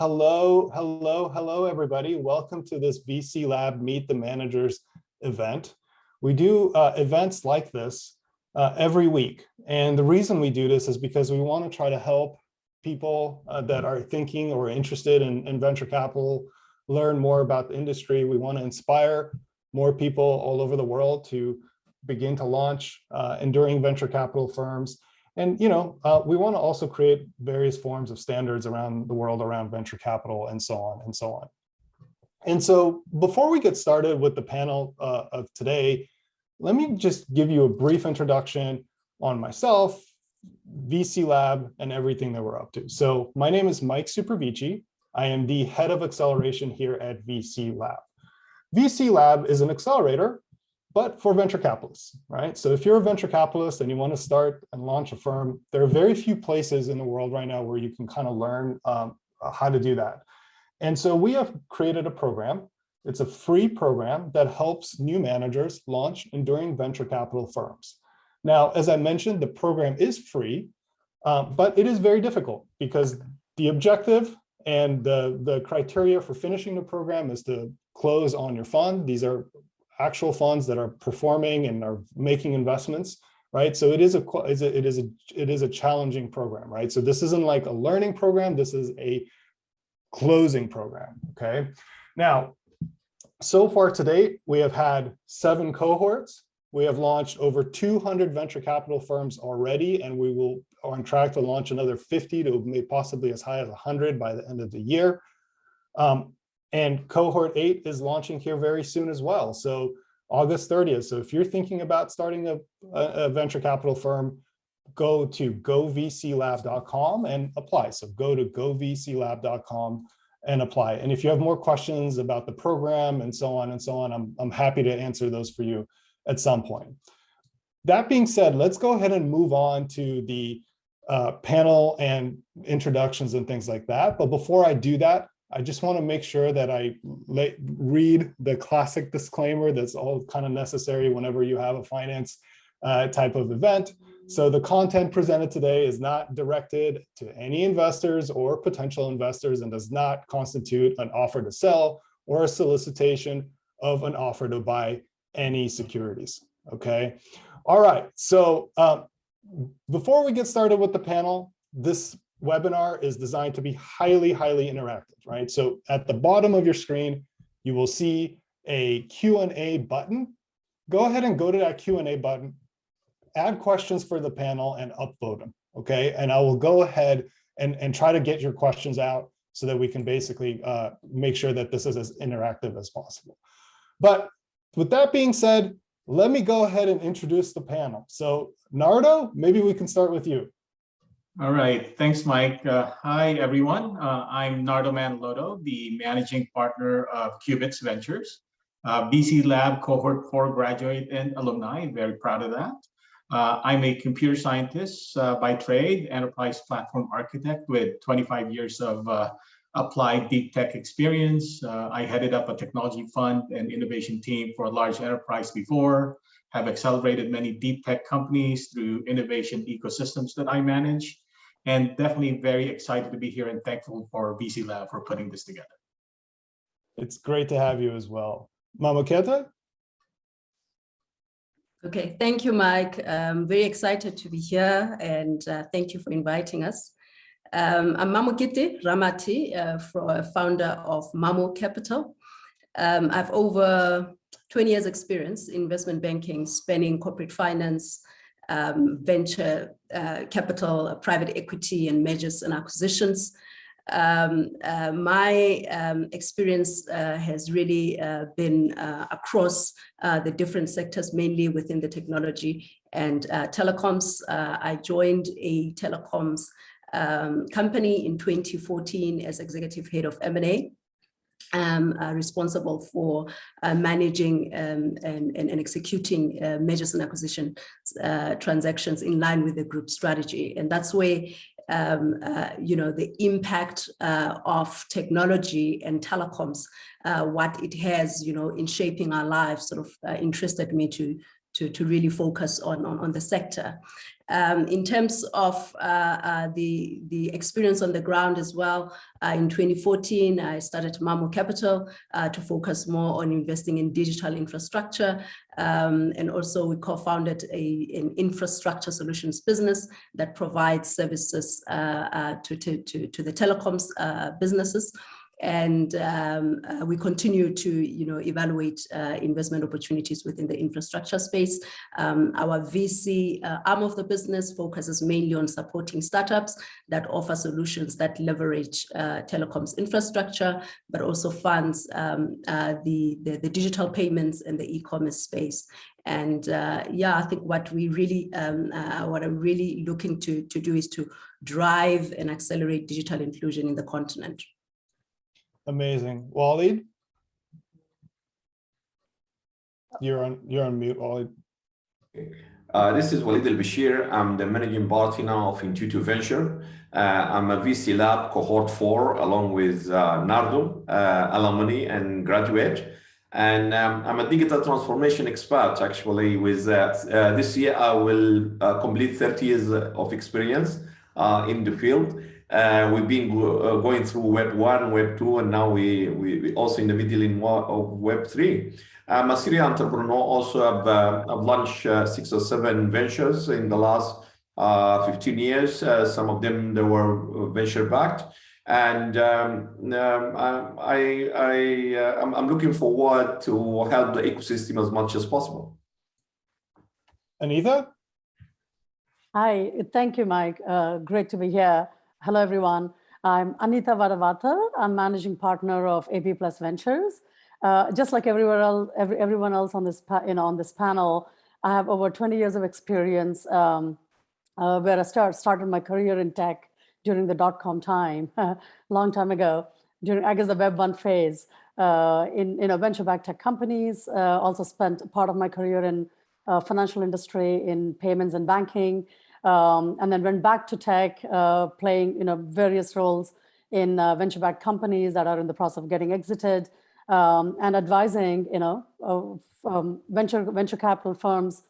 Hello, everybody. Welcome to this VC Lab Meet the Managers event. We do events like this every week. And the reason we do this is because we want to try to help people that are thinking or interested in venture capital learn more about the industry. We want to inspire more people all over the world to begin to launch enduring venture capital firms. And we want to also create various forms of standards around the world around venture capital and so on and so on. And so before we get started with the panel of today, let me just give you a brief introduction on myself, VC Lab, and everything that we're up to. So my name is Mike Supervici. I am the head of acceleration here at VC Lab. VC Lab is an accelerator, but for venture capitalists, right? So if you're a venture capitalist and you want to start and launch a firm, there are very few places in the world right now where you can kind of learn how to do that. And so we have created a program. It's a free program that helps new managers launch enduring venture capital firms. Now, as I mentioned, the program is free, but it is very difficult because the objective and the criteria for finishing the program is to close on your fund. These are actual funds that are performing and are making investments, right? So it is a challenging program, right? So this isn't like a learning program. This is a closing program. Okay. Now, so far to date, we have had 7 cohorts. We have launched over 200 venture capital firms already, and we are on track to launch another 50 to maybe possibly as high as 100 by the end of the year. And cohort 8 is launching here very soon as well. So August 30th. So if you're thinking about starting a venture capital firm, go to govclab.com and apply. So go to govclab.com and apply. And if you have more questions about the program and so on, I'm happy to answer those for you at some point. That being said, let's go ahead and move on to the panel and introductions and things like that. But before I do that, I just want to make sure that I read the classic disclaimer that's all kind of necessary whenever you have a finance type of event. So the content presented today is not directed to any investors or potential investors and does not constitute an offer to sell or a solicitation of an offer to buy any securities. Okay. All right. So before we get started with the panel, this webinar is designed to be highly interactive, right? So at the bottom of your screen, you will see a Q&A button. Go ahead and go to that Q&A button, add questions for the panel and upvote them, okay? And I will go ahead and try to get your questions out so that we can basically make sure that this is as interactive as possible. But with that being said, let me go ahead and introduce the panel. So Nardo, maybe we can start with you. All right, thanks, Mike. Hi, everyone. I'm Nardo Manaloto, the managing partner of Qubits Ventures, VC Lab Cohort 4 graduate and alumni. Very proud of that. I'm a computer scientist by trade, enterprise platform architect with 25 years of applied deep tech experience. I headed up a technology fund and innovation team for a large enterprise before, have accelerated many deep tech companies through innovation ecosystems that I manage, and definitely very excited to be here and thankful for VC Lab for putting this together. It's great to have you as well. Mamokete? Okay, thank you, Mike. I'm very excited to be here and thank you for inviting us. I'm Mamokete Ramathe, founder of Mamo Capital. I've over 20 years experience in investment banking, spanning corporate finance, venture capital, private equity, and mergers and acquisitions. My experience has really been across the different sectors, mainly within the technology and telecoms. I joined a telecoms company in 2014 as executive head of M&A. Responsible for managing and executing mergers and acquisition transactions in line with the group strategy. And that's where, the impact of technology and telecoms, what it has, in shaping our lives sort of interested me to to really focus on the sector. In terms of the experience on the ground as well, in 2014, I started Mamo Capital to focus more on investing in digital infrastructure. And also we co-founded an infrastructure solutions business that provides services to the telecoms businesses. And we continue to, evaluate investment opportunities within the infrastructure space. Our VC arm of the business focuses mainly on supporting startups that offer solutions that leverage telecoms infrastructure, but also funds the digital payments and the e-commerce space. And I think what we really, what I'm really looking to do is to drive and accelerate digital inclusion in the continent. Amazing. Walied? You're on mute, Walied. This is Walied Albasheer. I'm the managing partner of Intuitive Venture. I'm a VC Lab cohort 4, along with Nardo, alumni and graduate. And I'm a digital transformation expert, actually. With this year, I will complete 30 years of experience in the field. We've been going through Web 1, Web 2, and now we also in the middle of Web 3. I'm a serial entrepreneur. Also, I've launched 6 or 7 ventures in the last 15 years. Some of them, they were venture backed. And I'm looking forward to help the ecosystem as much as possible. Anitha? Hi, thank you, Mike. Great to be here. Hello, everyone. I'm Anitha Vadavatha. I'm managing partner of AP Plus Ventures. Just like everyone else on this, on this panel, I have over 20 years of experience where I started my career in tech during the .com time, long time ago, during, I guess, the Web 1 phase, in venture-backed tech companies. Also spent part of my career in financial industry, in payments and banking. And then went back to tech, playing various roles in venture-backed companies that are in the process of getting exited, and advising venture capital firms,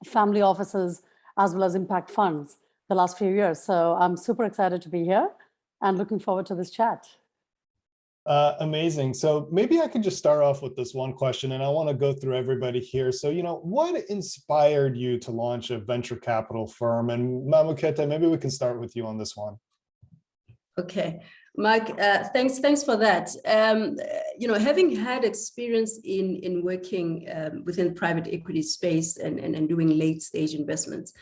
family offices, as well as impact funds the last few years. So I'm super excited to be here and looking forward to this chat. Amazing. So maybe I could just start off with this one question, and I want to go through everybody here. So, what inspired you to launch a venture capital firm? And Mamokete, maybe we can start with you on this one. Okay, Mike, thanks for that. Having had experience in working within private equity space and doing late stage investments,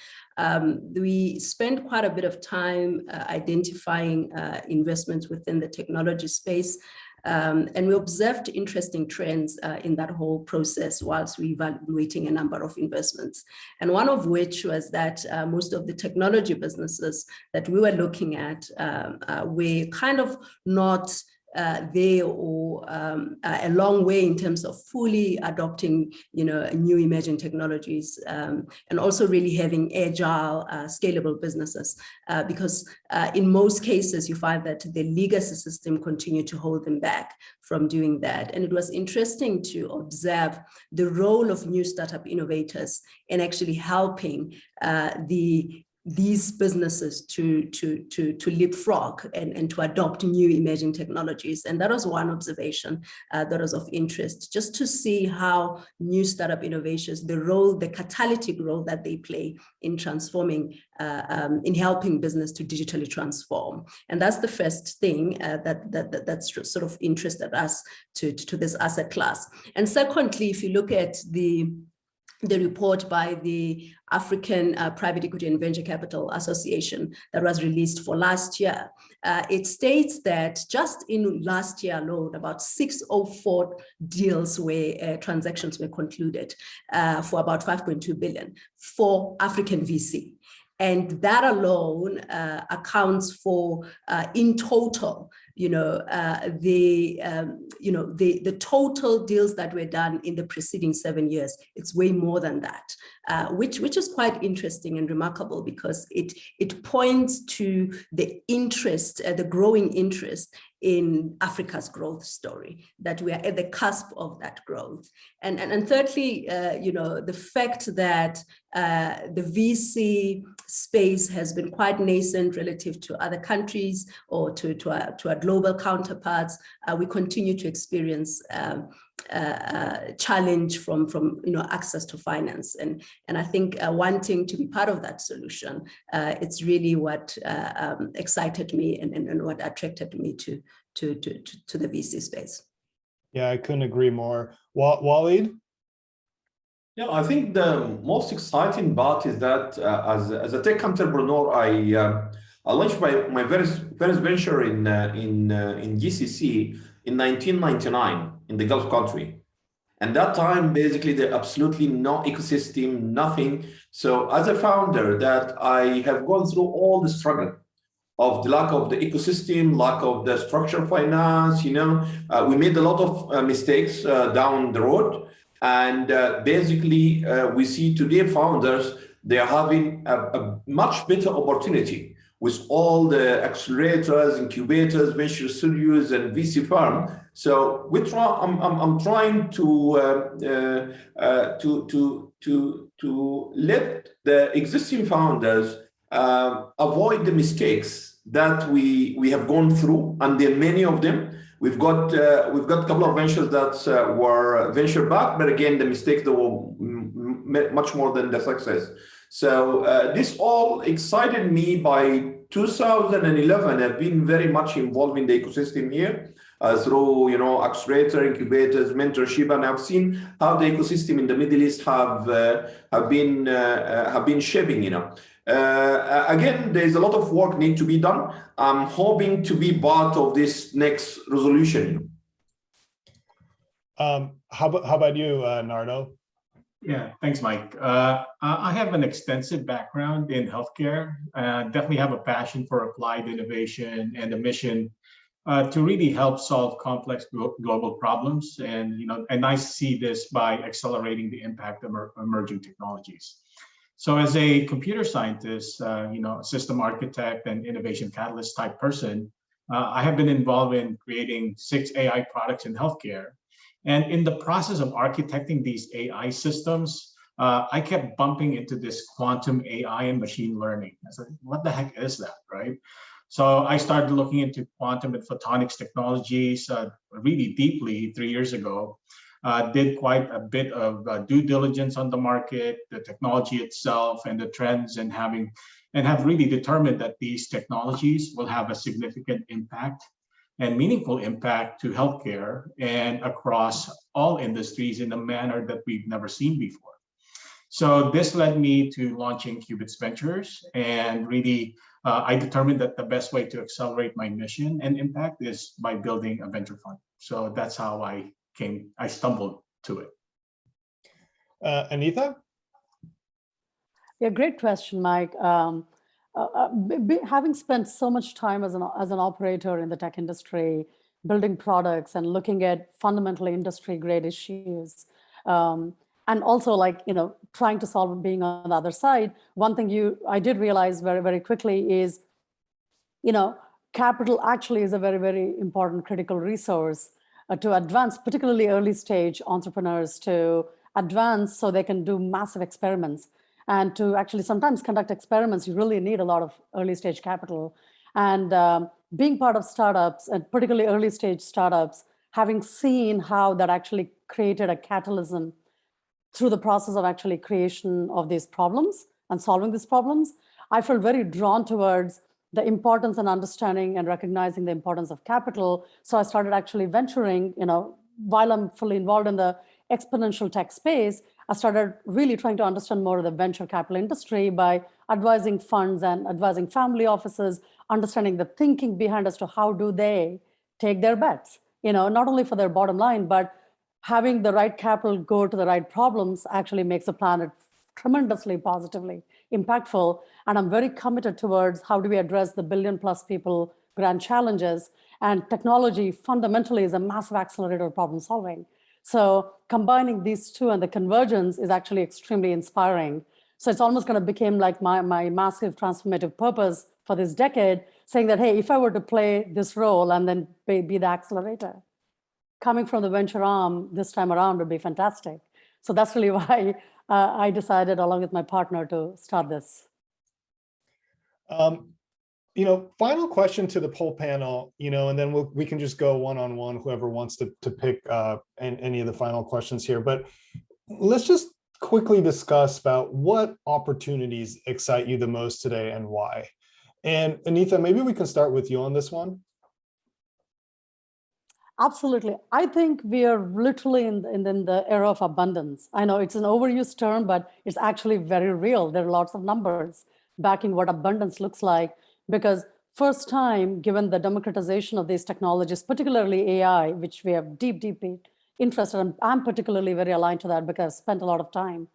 we spend quite a bit of time identifying investments within the technology space. And we observed interesting trends in that whole process whilst we evaluating a number of investments. And one of which was that most of the technology businesses that we were looking at were kind of not there or a long way in terms of fully adopting, new emerging technologies, and also really having agile, scalable businesses, because in most cases you find that the legacy system continue to hold them back from doing that. And it was interesting to observe the role of new startup innovators in actually helping these businesses to leapfrog and to adopt new emerging technologies. And that was one observation that was of interest, just to see how new startup innovations, the catalytic role that they play in transforming, in helping business to digitally transform. And that's the first thing that's sort of interested us to this asset class. And secondly, if you look at the report by the African Private Equity and Venture Capital Association that was released for last year, it states that just in last year alone, about 604 deals transactions were concluded for about 5.2 billion for African VC. And that alone accounts for, in total, the total deals that were done in the preceding 7 years. It's way more than that, which is quite interesting and remarkable, because it points to the interest, the growing interest in Africa's growth story, that we are at the cusp of that growth. And thirdly, the fact that the VC space has been quite nascent relative to other countries or to our global counterparts. We continue to experience challenge from access to finance, and I think wanting to be part of that solution, it's really what excited me and what attracted me to the VC space. Yeah, I couldn't agree more. Walied? Yeah, I think the most exciting part is that as a tech entrepreneur, I launched my first venture in GCC in 1999 in the Gulf country. And that time, basically, there absolutely no ecosystem, nothing. So as a founder, that I have gone through all the struggle of the lack of the ecosystem, lack of the structured finance, we made a lot of mistakes down the road. And basically, we see today founders, they are having a much better opportunity with all the accelerators, incubators, venture studios, and VC firm. So I'm trying to let the existing founders avoid the mistakes that we have gone through, and there are many of them. We've got a couple of ventures that were venture backed, but again, the mistakes that were much more than the success. So this all excited me. By 2011, I've been very much involved in the ecosystem here through accelerator, incubators, mentorship, and I've seen how the ecosystem in the Middle East have been shaping. Again, there's a lot of work need to be done. I'm hoping to be part of this next resolution. How about you, Nardo? Yeah, thanks, Mike. I have an extensive background in healthcare. Definitely have a passion for applied innovation and a mission to really help solve complex global problems. And I see this by accelerating the impact of emerging technologies. So as a computer scientist, system architect and innovation catalyst type person, I have been involved in creating 6 AI products in healthcare. And in the process of architecting these AI systems, I kept bumping into this quantum AI and machine learning. I said, what the heck is that, right? So I started looking into quantum and photonics technologies really deeply 3 years ago. Did quite a bit of due diligence on the market, the technology itself, and the trends, and have really determined that these technologies will have a significant impact and meaningful impact to healthcare and across all industries in a manner that we've never seen before. So this led me to launching Qubits Ventures, and really I determined that the best way to accelerate my mission and impact is by building a venture fund. So that's how I stumbled to it. Anitha? Yeah, great question, Mike. Having spent so much time as an operator in the tech industry, building products and looking at fundamentally industry-grade issues, and also trying to solve being on the other side, one thing I did realize very, very quickly is, capital actually is a very, very important critical resource to advance, particularly early stage entrepreneurs to advance so they can do massive experiments. And to actually sometimes conduct experiments, you really need a lot of early stage capital. And being part of startups, and particularly early stage startups, having seen how that actually created a catalysm through the process of actually creation of these problems and solving these problems, I felt very drawn towards the importance and understanding and recognizing the importance of capital. So I started actually venturing, while I'm fully involved in the exponential tech space, I started really trying to understand more of the venture capital industry by advising funds and advising family offices, understanding the thinking behind as to how do they take their bets, not only for their bottom line, but having the right capital go to the right problems actually makes the planet tremendously positively impactful. And I'm very committed towards how do we address the billion-plus people grand challenges. And technology fundamentally is a massive accelerator of problem solving. So combining these two and the convergence is actually extremely inspiring. So it's almost going to become like my massive transformative purpose for this decade, saying that, hey, if I were to play this role and then be the accelerator, coming from the venture arm this time around would be fantastic. So that's really why I decided, along with my partner, to start this. Final question to the poll panel, and then we can just go one-on-one, whoever wants to pick any of the final questions here. But let's just quickly discuss about what opportunities excite you the most today and why. And Anitha, maybe we can start with you on this one. Absolutely. I think we are literally in the era of abundance. I know it's an overused term, but it's actually very real. There are lots of numbers backing what abundance looks like, because first time, given the democratization of these technologies, particularly AI, which we have deep interested in, I'm particularly very aligned to that because I've spent a lot of time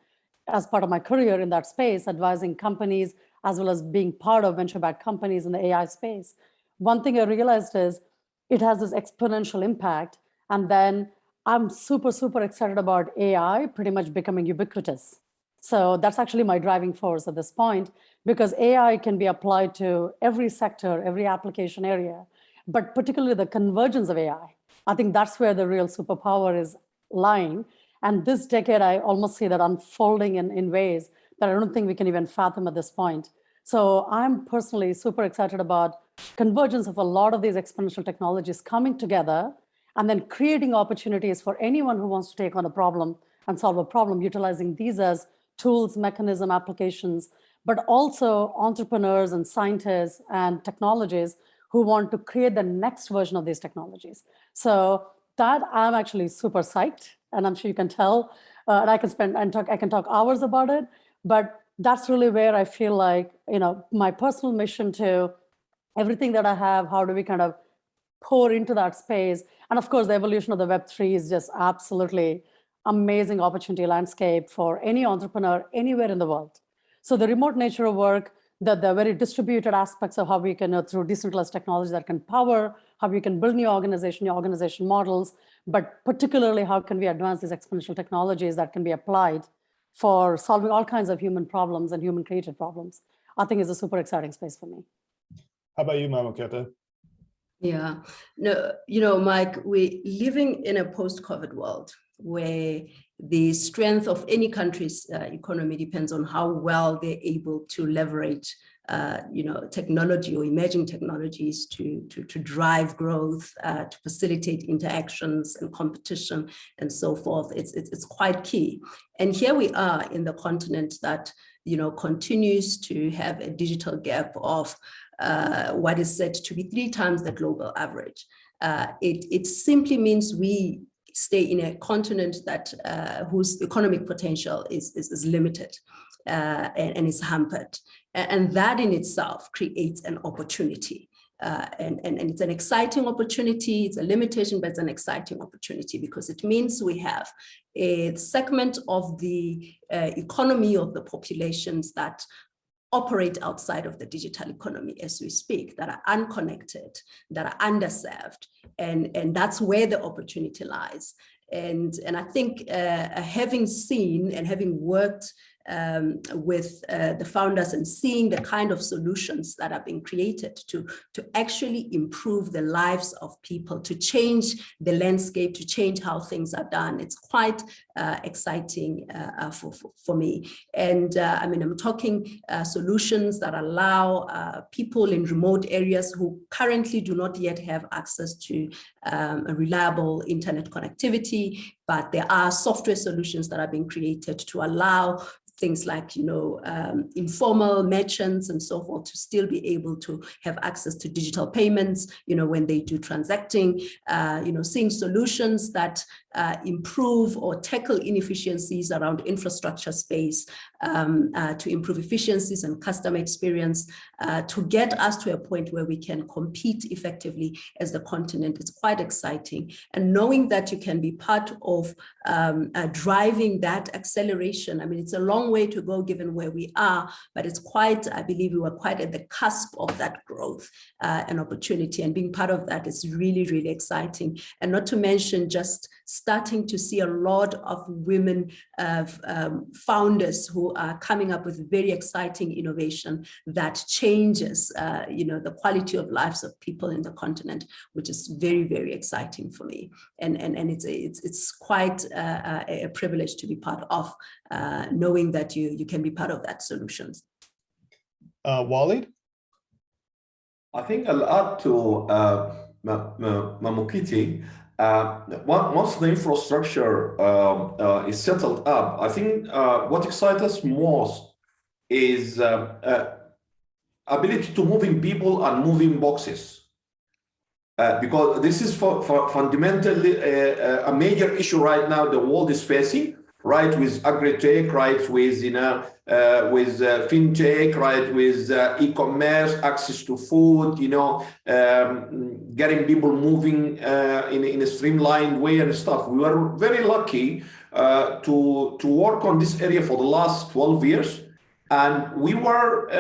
as part of my career in that space, advising companies, as well as being part of venture-backed companies in the AI space. One thing I realized is it has this exponential impact. And then I'm super excited about AI pretty much becoming ubiquitous. So that's actually my driving force at this point, because AI can be applied to every sector, every application area, but particularly the convergence of AI. I think that's where the real superpower is lying. And this decade, I almost see that unfolding in ways that I don't think we can even fathom at this point. So I'm personally super excited about convergence of a lot of these exponential technologies coming together and then creating opportunities for anyone who wants to take on a problem and solve a problem, utilizing these as tools, mechanism, applications, but also entrepreneurs and scientists and technologies who want to create the next version of these technologies. So that I'm actually super psyched, and I'm sure you can tell, and I can talk hours about it, but that's really where I feel like, my personal mission to everything that I have, how do we kind of pour into that space? And of course, the evolution of the Web3 is just absolutely amazing opportunity landscape for any entrepreneur anywhere in the world. So the remote nature of work, the very distributed aspects of how we can, through decentralized technology that can power, how we can build new organization models, but particularly how can we advance these exponential technologies that can be applied for solving all kinds of human problems and human created problems, I think is a super exciting space for me. How about you, Mamokete? Yeah, no, Mike, we're living in a post-COVID world where the strength of any country's economy depends on how well they're able to leverage technology or emerging technologies to drive growth, to facilitate interactions and competition and so forth. It's quite key. And here we are in the continent that continues to have a digital gap of what is said to be 3 times the global average. It simply means we stay in a continent that whose economic potential is limited and is hampered. And that in itself creates an opportunity. And it's an exciting opportunity. It's a limitation, but it's an exciting opportunity because it means we have a segment of the economy of the populations that operate outside of the digital economy as we speak, that are unconnected, that are underserved, and that's where the opportunity lies. And I think having seen and having worked with the founders and seeing the kind of solutions that are being created to actually improve the lives of people, to change the landscape, to change how things are done. It's quite exciting for me. And I'm talking solutions that allow people in remote areas who currently do not yet have access to a reliable internet connectivity, but there are software solutions that are being created to allow things like, informal merchants and so forth to still be able to have access to digital payments, when they do transacting, seeing solutions that improve or tackle inefficiencies around infrastructure space, to improve efficiencies and customer experience, to get us to a point where we can compete effectively as the continent. It's quite exciting. And knowing that you can be part of driving that acceleration, it's a long way to go given where we are, but it's quite, I believe we were quite at the cusp of that growth and opportunity, and being part of that is really, really exciting. And not to mention just starting to see a lot of women founders who are coming up with very exciting innovation that changes, the quality of lives of people in the continent, which is very, very exciting for me. And it's quite a privilege to be part of, knowing that you can be part of that solutions. Walied? I think I'll add to Mamokete. Once the infrastructure is settled up, I think what excites us most is ability to moving people and moving boxes. Because this is fundamentally a major issue right now the world is facing, right, with agri-tech, right, with with fintech, right, with e-commerce, access to food, getting people moving in a streamlined way and stuff. We were very lucky to work on this area for the last 12 years. And we were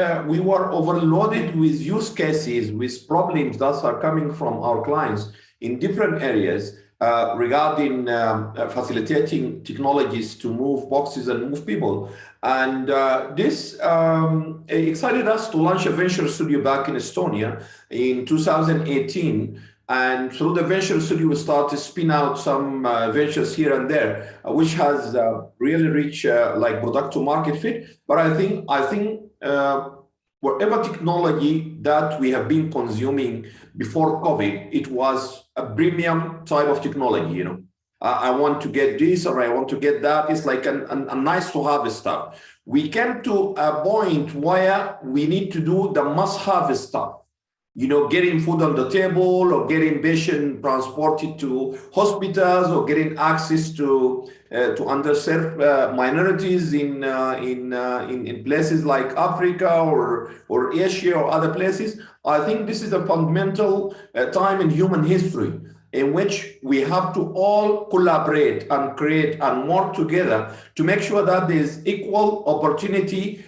overloaded with use cases, with problems that are coming from our clients in different areas regarding facilitating technologies to move boxes and move people. And this excited us to launch a venture studio back in Estonia in 2018. And through the venture studio, we started to spin out some ventures here and there, which has really reached like product to market fit. But I think whatever technology that we have been consuming before COVID, it was a premium type of technology. I want to get this or I want to get that. It's like a nice to have stuff. We came to a point where we need to do the must have stuff. Getting food on the table, or getting patient transported to hospitals, or getting access to underserved minorities in places like Africa or Asia or other places. I think this is a fundamental time in human history in which we have to all collaborate and create and work together to make sure that there's equal opportunity,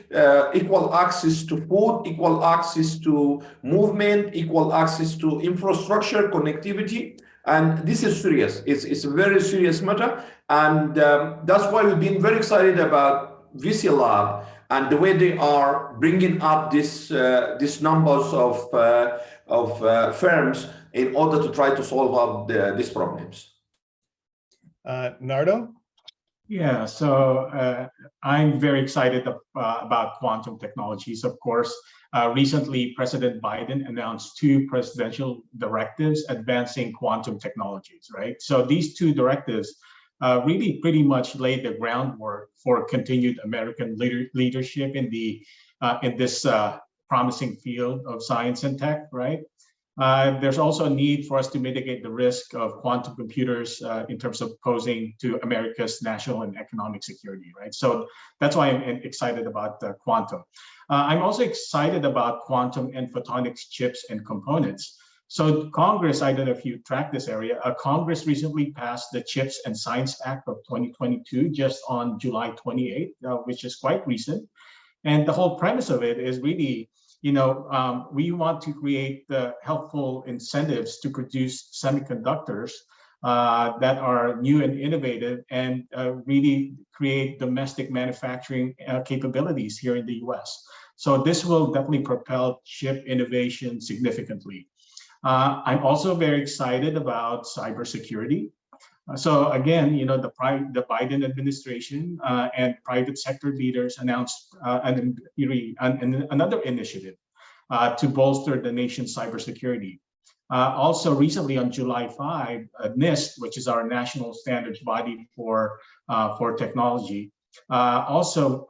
equal access to food, equal access to movement, equal access to infrastructure, connectivity. And this is serious. It's a very serious matter. And that's why we've been very excited about VC Lab and the way they are bringing up these numbers of firms in order to try to solve up these problems. Nardo? Yeah, so I'm very excited about quantum technologies. Of course, recently President Biden announced 2 presidential directives advancing quantum technologies, right? So these 2 directives really pretty much laid the groundwork for continued American leadership in this promising field of science and tech, right? There's also a need for us to mitigate the risk of quantum computers in terms of posing to America's national and economic security, right? So that's why I'm excited about quantum. I'm also excited about quantum and photonics chips and components. So Congress, I don't know if you track this area, Congress recently passed the Chips and Science Act of 2022 just on July 28th, which is quite recent. And the whole premise of it is really, we want to create the helpful incentives to produce semiconductors that are new and innovative and really create domestic manufacturing capabilities here in the US. So this will definitely propel chip innovation significantly. I'm also very excited about cybersecurity. So again, the Biden administration and private sector leaders announced another initiative to bolster the nation's cybersecurity. Also recently on July 5, NIST, which is our national standards body for technology, also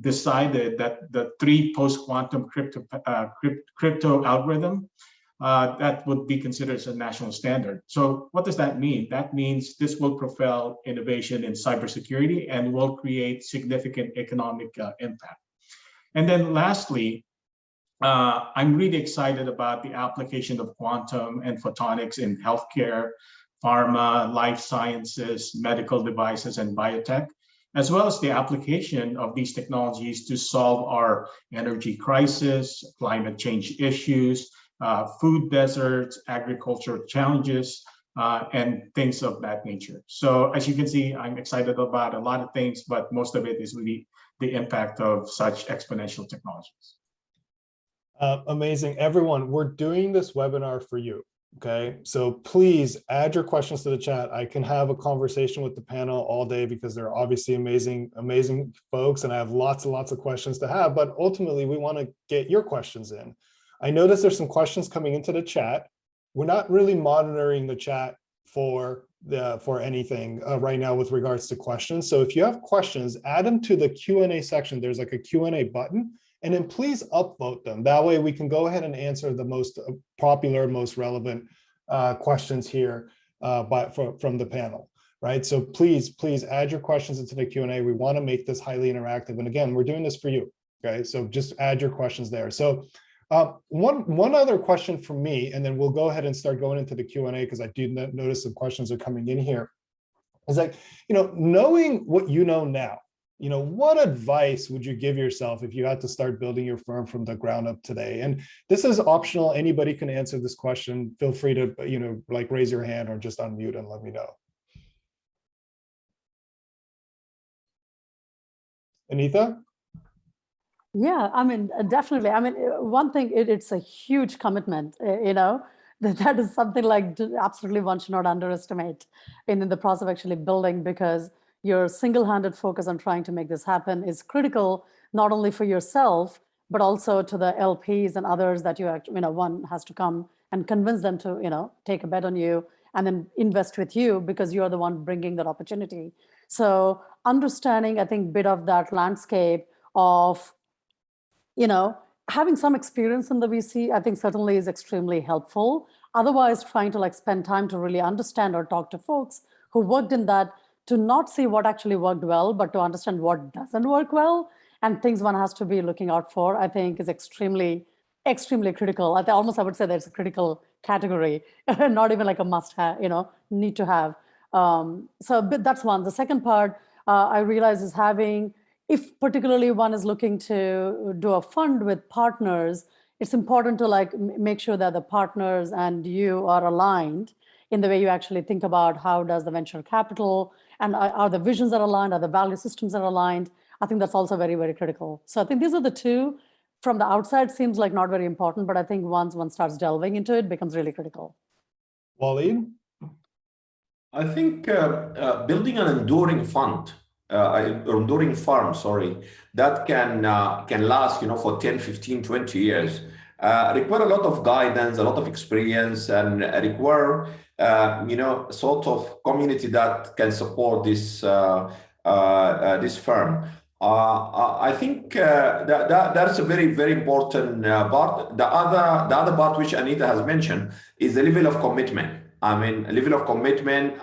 decided that the 3 post-quantum crypto algorithm that would be considered as a national standard. So what does that mean? That means this will propel innovation in cybersecurity and will create significant economic impact. And then lastly, I'm really excited about the application of quantum and photonics in healthcare, pharma, life sciences, medical devices, and biotech, as well as the application of these technologies to solve our energy crisis, climate change issues, food deserts, agricultural challenges, and things of that nature. So as you can see, I'm excited about a lot of things, but most of it is really the impact of such exponential technologies. Amazing. Everyone, we're doing this webinar for you. Okay, so please add your questions to the chat. I can have a conversation with the panel all day because they're obviously amazing folks, and I have lots and lots of questions to have, but ultimately we want to get your questions in. I notice there's some questions coming into the chat. We're not really monitoring the chat for anything right now with regards to questions. So if you have questions, add them to the Q&A section. There's like a Q&A button. And then please upvote them. That way we can go ahead and answer the most popular, most relevant questions here from the panel, right? So please add your questions into the Q&A. We want to make this highly interactive. And again, we're doing this for you, okay? So just add your questions there. So one other question from me, and then we'll go ahead and start going into the Q&A because I do notice some questions are coming in here. Is like, knowing what you know now, what advice would you give yourself if you had to start building your firm from the ground up today? And this is optional. Anybody can answer this question. Feel free to, like raise your hand or just unmute and let me know. Anitha? Yeah, I mean, definitely. I mean, one thing, it's a huge commitment, that is something like absolutely one should not underestimate in the process of actually building, because your single-handed focus on trying to make this happen is critical, not only for yourself, but also to the LPs and others that one has to come and convince them to, take a bet on you and then invest with you because you're the one bringing that opportunity. So understanding, I think, bit of that landscape of, having some experience in the VC, I think certainly is extremely helpful. Otherwise, trying to spend time to really understand or talk to folks who worked in that, to not see what actually worked well, but to understand what doesn't work well and things one has to be looking out for, I think is extremely, extremely critical. I would say that's a critical category, not even like a must have, need to have. So that's one. The second part I realize is having, if particularly one is looking to do a fund with partners, it's important to make sure that the partners and you are aligned in the way you actually think about how does the venture capital and are the visions are aligned, are the value systems are aligned. I think that's also very, very critical. So I think these are the two. From the outside seems like not very important, but I think once one starts delving into it, becomes really critical. Waleed? I think building an enduring fund, enduring farm, that can last, for 10, 15, 20 years, require a lot of guidance, a lot of experience, and require, sort of community that can support this this firm. I think that's a very, very important part. The other part which Anitha has mentioned is the level of commitment. I mean, a level of commitment,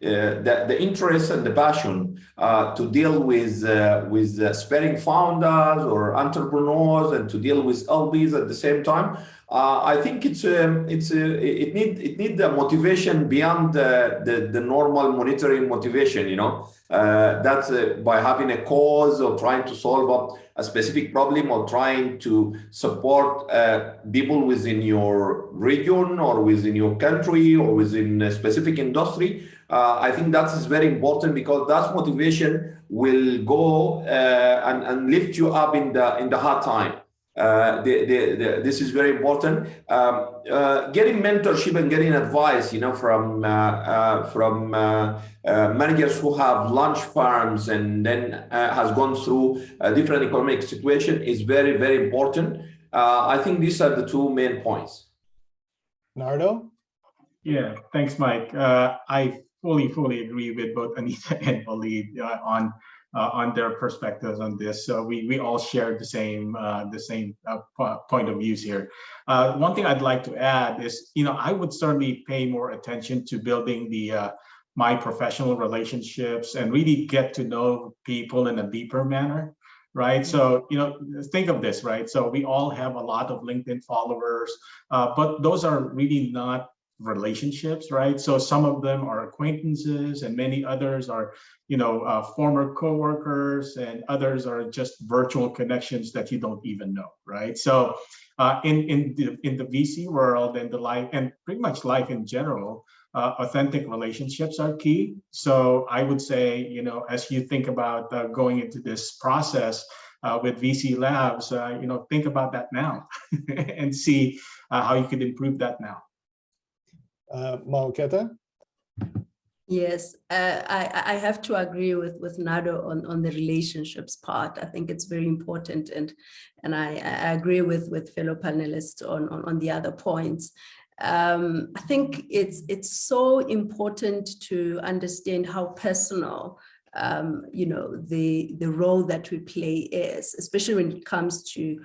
the interest and the passion to deal with aspiring founders or entrepreneurs and to deal with LPs at the same time. I think it needs the motivation beyond the normal monetary motivation. That's by having a cause or trying to solve a specific problem or trying to support people within your region or within your country or within a specific industry. I think that is very important because that motivation will go and lift you up in the hard time. This is very important. Getting mentorship and getting advice, from managers who have launched farms and then has gone through a different economic situation is very, very important. I think these are the two main points. Nardo? Yeah, thanks, Mike. I fully agree with both Anitha and Waleed on their perspectives on this. So we all share the same point of views here. One thing I'd like to add is, I would certainly pay more attention to building my professional relationships and really get to know people in a deeper manner, right? So, think of this, right? So we all have a lot of LinkedIn followers, but those are really not relationships, right? So some of them are acquaintances and many others are, former coworkers, and others are just virtual connections that you don't even know, right? So in the VC world and the life and pretty much life in general, authentic relationships are key. So I would say, you know, as you think about going into this process with VC Labs, you know, think about that now and see how you could improve that now. Mamokete? Yes, I have to agree with Nardo on the relationships part. I think it's very important, and I agree with fellow panelists on the other points. I think it's so important to understand how personal you know, the role that we play is, especially when it comes to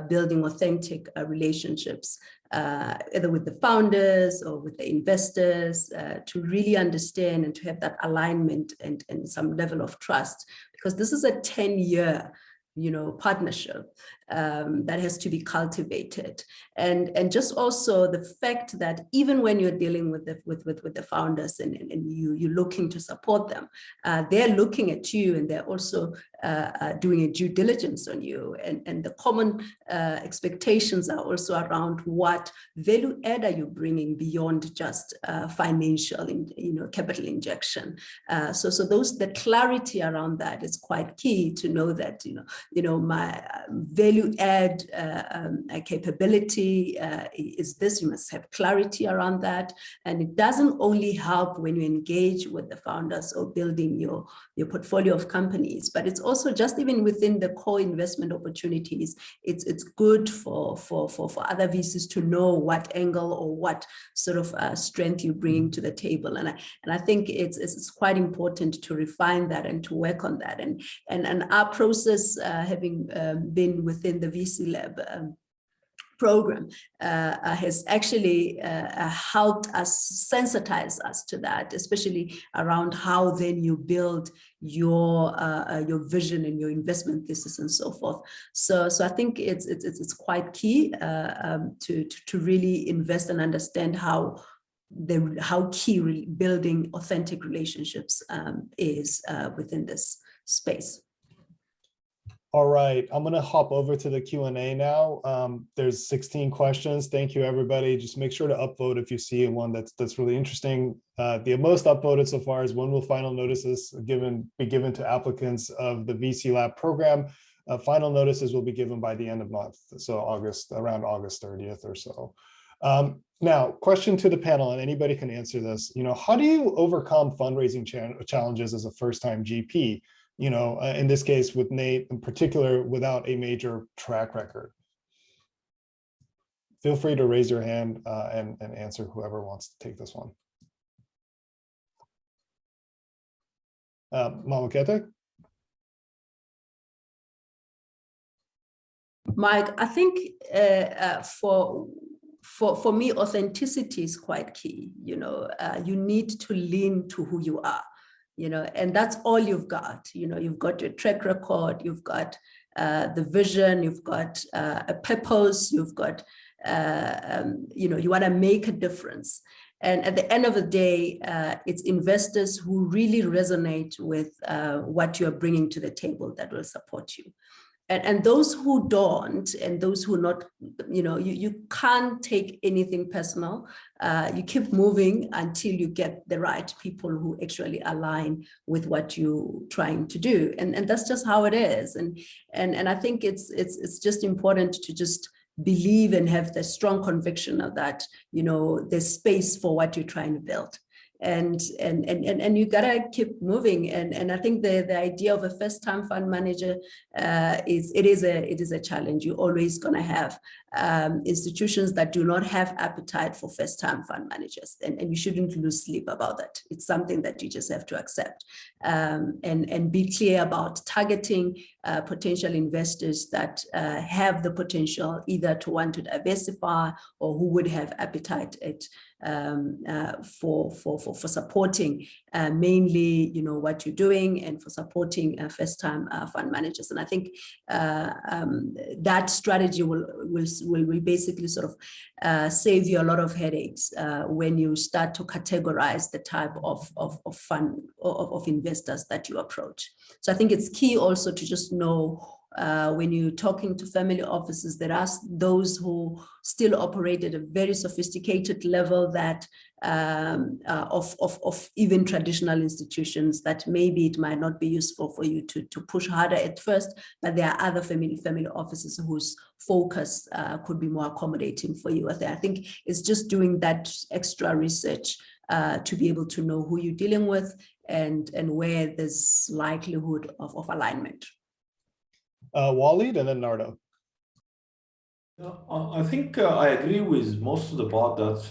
building authentic relationships, either with the founders or with the investors, to really understand and to have that alignment and some level of trust, because this is a 10-year, you know, partnership that has to be cultivated, and just also the fact that even when you're dealing with the founders and you're looking to support them, they're looking at you and they're also doing a due diligence on you, and the common expectations are also around what value add are you bringing beyond just financial, you know, capital injection. So the clarity around that is quite key, to know that you know my value add capability is this. You must have clarity around that, and it doesn't only help when you engage with the founders or building your portfolio of companies, but it's also just even within the co-investment opportunities. It's good for other VCs to know what angle or what sort of strength you bring to the table, and I think it's quite important to refine that and to work on that, and our process, having been within the VC Lab program, has actually helped us, sensitize us to that, especially around how then you build your vision and your investment thesis and so forth. So I think it's quite key to really invest and understand how key building authentic relationships is within this space. All right, I'm going to hop over to the Q&A now. There's 16 questions. Thank you, everybody. Just make sure to upvote if you see one that's really interesting. The most upvoted so far is, when will final notices be given to applicants of the VC Lab program? Final notices will be given by the end of month, so around August 30th or so. Now, question to the panel, and anybody can answer this. You know, how do you overcome fundraising challenges as a first-time GP? You know, in this case with Nate in particular, without a major track record? Feel free to raise your hand and answer, whoever wants to take this one. Mamokete? Mike, I think for me, authenticity is quite key. You know, you need to lean to who you are. You know, and that's all you've got. You know, you've got your track record, you've got the vision, you've got a purpose, you've got, you know, you want to make a difference. And at the end of the day, it's investors who really resonate with what you're bringing to the table that will support you. And those who don't, and those who are not, you know, you can't take anything personal. You keep moving until you get the right people who actually align with what you're trying to do. And that's just how it is. And I think it's just important to just believe and have the strong conviction of that, you know, there's space for what you're trying to build. And you gotta keep moving. And I think the idea of a first-time fund manager is a challenge. You're always gonna have institutions that do not have appetite for first-time fund managers, and you shouldn't lose sleep about that. It's something that you just have to accept, and be clear about targeting potential investors that have the potential either to want to diversify or who would have appetite for supporting mainly, you know, what you're doing, and for supporting first-time fund managers. And I think that strategy will basically sort of save you a lot of headaches when you start to categorize the type of fund of investors that you approach. So I think it's key also to just know when you're talking to family offices, there are those who still operate at a very sophisticated level that of even traditional institutions, that maybe it might not be useful for you to push harder at first, but there are other family offices whose focus could be more accommodating for you. I think it's just doing that extra research to be able to know who you're dealing with and where there's likelihood of alignment. Walied and then Nardo. I think I agree with most of the part that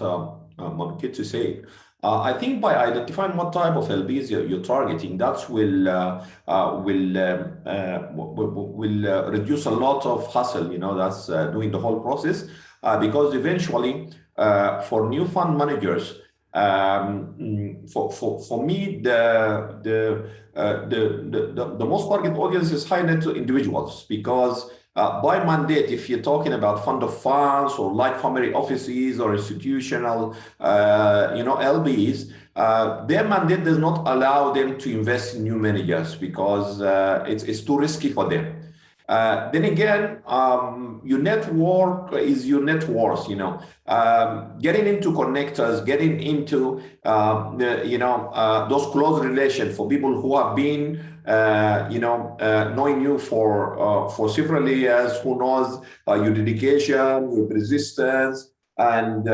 Mamokete said. I think by identifying what type of LBs you're targeting, that will reduce a lot of hassle. That's doing the whole process, because eventually for new fund managers, for me, the most target audience is high net individuals, because by mandate, if you're talking about fund of funds or like family offices or institutional, LBs, their mandate does not allow them to invest in new managers because it's too risky for them. Then again, your network is your net worth. Getting into connectors, getting into those close relations for people who have been knowing you for several years, who knows your dedication, your persistence, and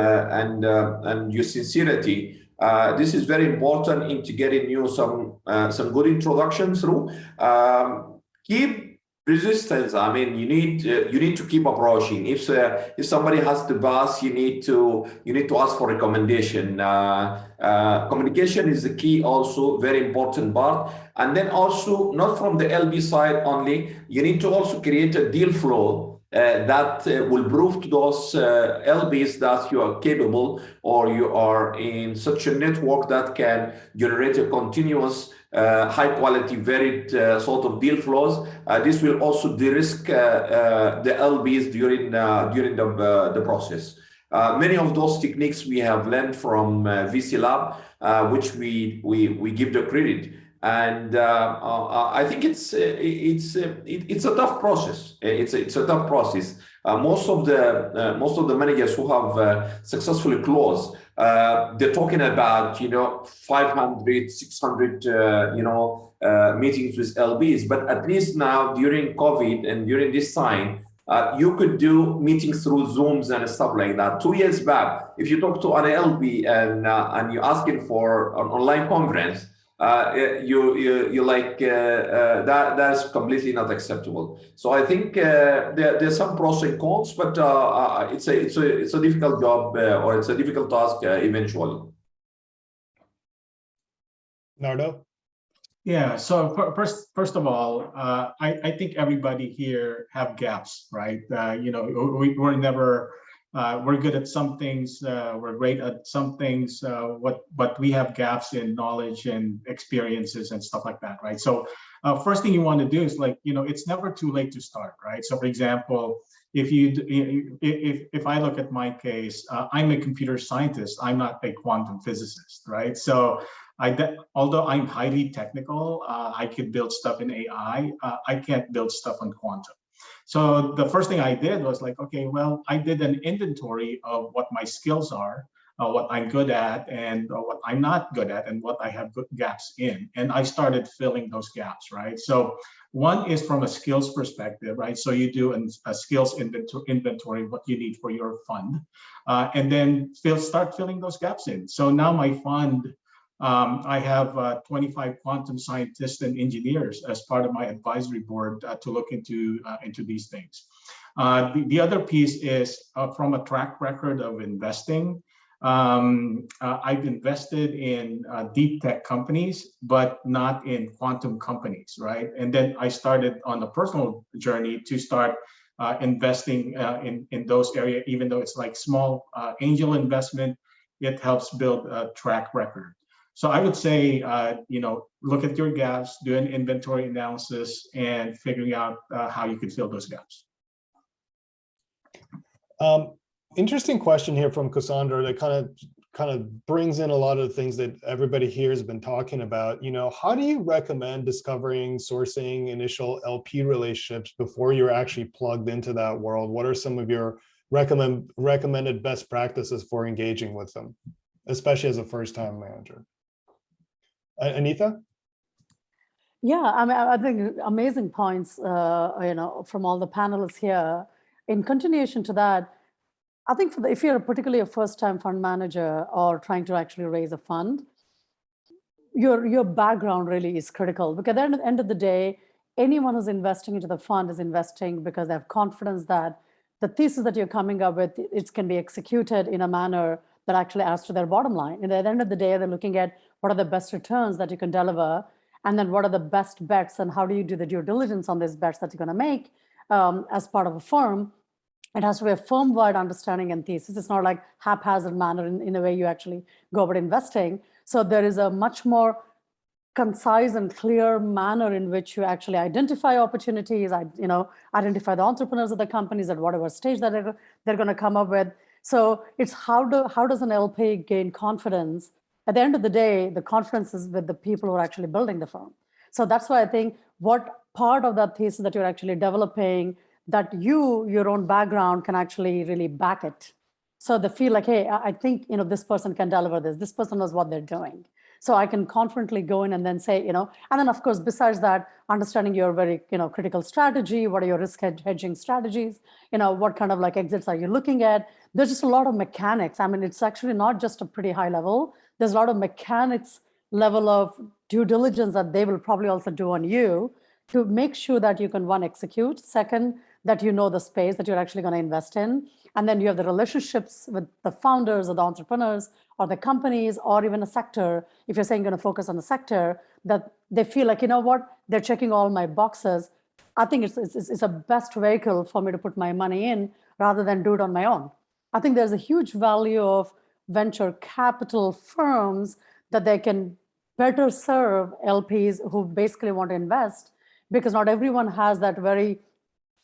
your sincerity. This is very important into getting you some good introduction through. Keep resistance. I mean, you need to keep approaching. If somebody has to pass, you need to ask for recommendation. Communication is the key, also very important part. And then also, not from the LB side only, you need to also create a deal flow that will prove to those LBs that you are capable, or you are in such a network that can generate a continuous high quality, varied sort of deal flows. This will also de-risk the LBs during the process. Many of those techniques we have learned from VC Lab, which we give the credit. And I think it's a tough process. It's a tough process. Most of the managers who have successfully closed, they're talking about 500, 600 meetings with LBs. But at least now during COVID and during this time, you could do meetings through Zooms and stuff like that. 2 years back, if you talk to an LB and you're asking for an online conference, you're like that's completely not acceptable. So I think there's some pros and cons, but it's a difficult job, or it's a difficult task eventually. Nardo? Yeah, so first of all, I think everybody here have gaps, right? We're never, we're good at some things, we're great at some things, but we have gaps in knowledge and experiences and stuff like that, right? So first thing you want to do is it's never too late to start, right? So for example, if I look at my case, I'm a computer scientist, I'm not a quantum physicist, right? So although I'm highly technical, I could build stuff in AI, I can't build stuff on quantum. So the first thing I did was okay, well, I did an inventory of what my skills are, what I'm good at, and what I'm not good at, and what I have good gaps in. And I started filling those gaps, right? So one is from a skills perspective, right? So you do a skills inventory, what you need for your fund, and then start filling those gaps in. So now my fund, I have 25 quantum scientists and engineers as part of my advisory board to look into these things. The other piece is from a track record of investing. I've invested in deep tech companies, but not in quantum companies, right? And then I started on a personal journey to start investing in those areas, even though it's like small angel investment, it helps build a track record. So I would say, look at your gaps, do an inventory analysis, and figuring out how you can fill those gaps. Interesting question here from Cassandra that kind of kind of brings in a lot of the things that everybody here has been talking about. How do you recommend discovering, sourcing initial LP relationships before you're actually plugged into that world? What are some of your recommended best practices for engaging with them, especially as a first-time manager? Anitha? Yeah, I mean, I think amazing points, from all the panelists here. In continuation to that, I think if you're particularly a first-time fund manager or trying to actually raise a fund, your background really is critical, because at the end of the day, anyone who's investing into the fund is investing because they have confidence that the thesis that you're coming up with, it can be executed in a manner that actually adds to their bottom line. And at the end of the day, they're looking at what are the best returns that you can deliver, and then what are the best bets, and how do you do the due diligence on these bets that you're going to make as part of a firm. It has to be a firm-wide understanding and thesis. It's not like haphazard manner in the way you actually go about investing. So there is a much more concise and clear manner in which you actually identify opportunities, identify the entrepreneurs of the companies at whatever stage that they're going to come up with. So it's how does an LP gain confidence? At the end of the day, the confidence is with the people who are actually building the firm. So that's why I think what part of that thesis that you're actually developing, that your own background can actually really back it. So they feel like, hey, I think, this person can deliver this. This person knows what they're doing. So I can confidently go in and then say, and then of course, besides that, understanding your very, critical strategy, what are your risk hedging strategies? What kind of exits are you looking at? There's just a lot of mechanics. I mean, it's actually not just a pretty high level. There's a lot of mechanics level of due diligence that they will probably also do on you to make sure that you can, one, execute, second, that you know the space that you're actually going to invest in. And then you have the relationships with the founders or the entrepreneurs or the companies or even a sector. If you're saying you're going to focus on the sector, that they feel like, they're checking all my boxes. I think it's a best vehicle for me to put my money in rather than do it on my own. I think there's a huge value of venture capital firms that they can better serve LPs who basically want to invest, because not everyone has that very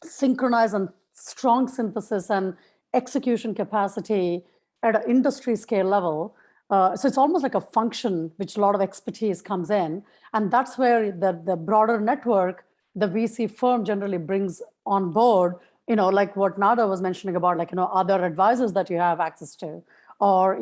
synchronized and strong synthesis and execution capacity at an industry scale level. So it's almost like a function which a lot of expertise comes in. And that's where the broader network, the VC firm generally brings on board, like what Nardo was mentioning about, other advisors that you have access to, or,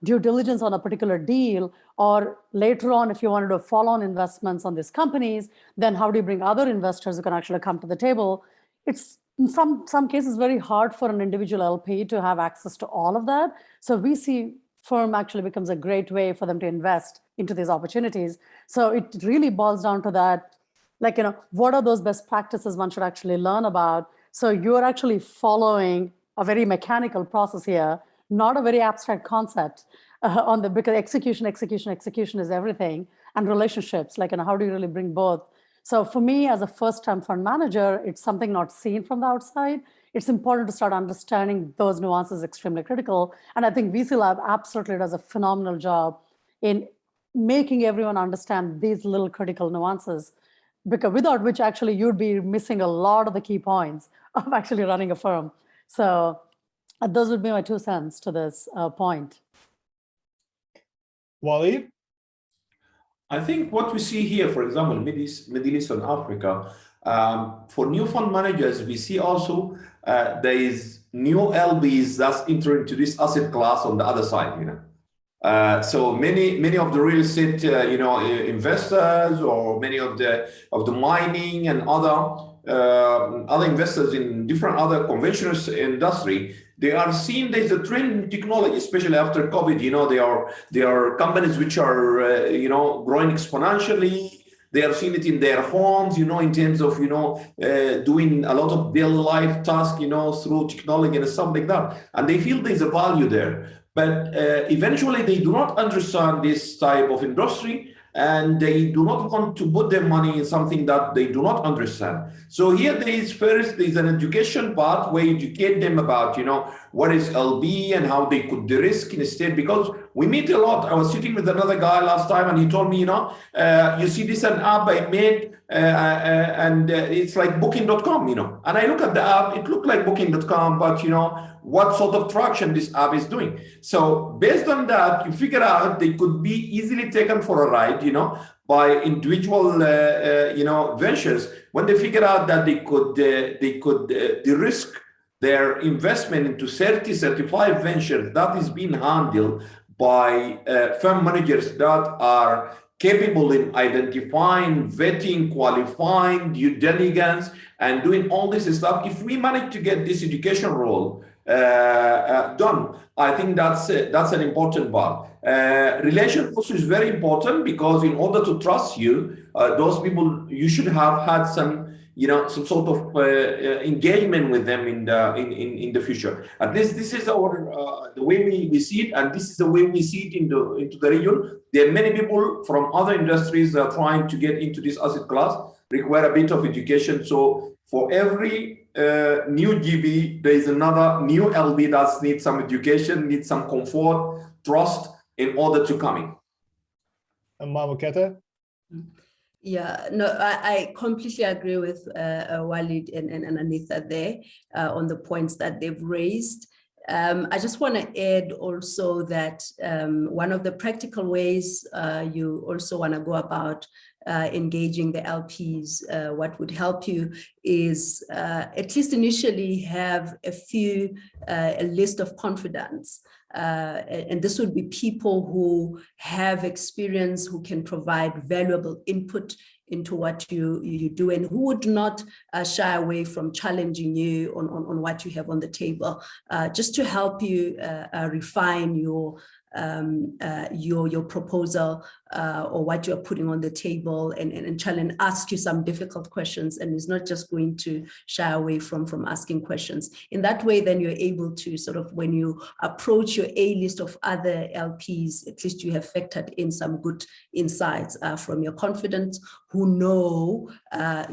due diligence on a particular deal, or later on, if you wanted to follow-on investments on these companies, then how do you bring other investors who can actually come to the table? It's in some cases very hard for an individual LP to have access to all of that. So VC firm actually becomes a great way for them to invest into these opportunities. So it really boils down to that, what are those best practices one should actually learn about? So you're actually following a very mechanical process here, not a very abstract concept because execution is everything, and relationships, how do you really bring both? So for me, as a first-time fund manager, it's something not seen from the outside. It's important to start understanding those nuances, extremely critical. And I think VC Lab absolutely does a phenomenal job in making everyone understand these little critical nuances, because without which actually you'd be missing a lot of the key points of actually running a firm. So those would be my 2 cents to this point. Walied? I think what we see here, for example, Middle East and Africa, for new fund managers, we see also there is new LBs that's entering into this asset class on the other side. So many of the real estate, investors, or many of the mining and other investors in different other conventional industry, they are seeing there's a trend in technology, especially after COVID. There are companies which are growing exponentially. They are seeing it in their homes, in terms of doing a lot of daily life tasks, through technology and stuff like that, and they feel there's a value there. But eventually, they do not understand this type of industry, and they do not want to put their money in something that they do not understand. So here there's an education part where you educate them about, what is LB and how they could de-risk instead, because we meet a lot. I was sitting with another guy last time and he told me, you see, this is an app I made and it's like booking.com, you know. And I look at the app, it looked like booking.com, but you know, what sort of traction this app is doing. So based on that, you figure out they could be easily taken for a ride, you know, by individual, you know, ventures. When they figure out that they could de-risk their investment into 30, 35 ventures that is being handled by fund managers that are capable in identifying, vetting, qualifying, due diligence, and doing all this stuff. If we manage to get this education role done, I think that's an important part. Relation also is very important, because in order to trust you, those people, you should have had some, you know, some sort of engagement with them in the future. At least this is our the way we see it, and this is the way we see it into the region. There are many people from other industries that are trying to get into this asset class, require a bit of education. So for every new GB, there is another new LB that needs some education, needs some comfort, trust in order to come in. And Mamokete? Yeah, no, I completely agree with Walied and Anitha there on the points that they've raised. I just want to add also that one of the practical ways you also want to go about engaging the LPs, what would help you is at least initially have a list of confidants. And this would be people who have experience, who can provide valuable input into what you do, and who would not shy away from challenging you on what you have on the table, just to help you refine your proposal or what you're putting on the table, and challenge, ask you some difficult questions, and is not just going to shy away from asking questions. In that way, then you're able to sort of, when you approach your A list of other LPs, at least you have factored in some good insights from your confidants who know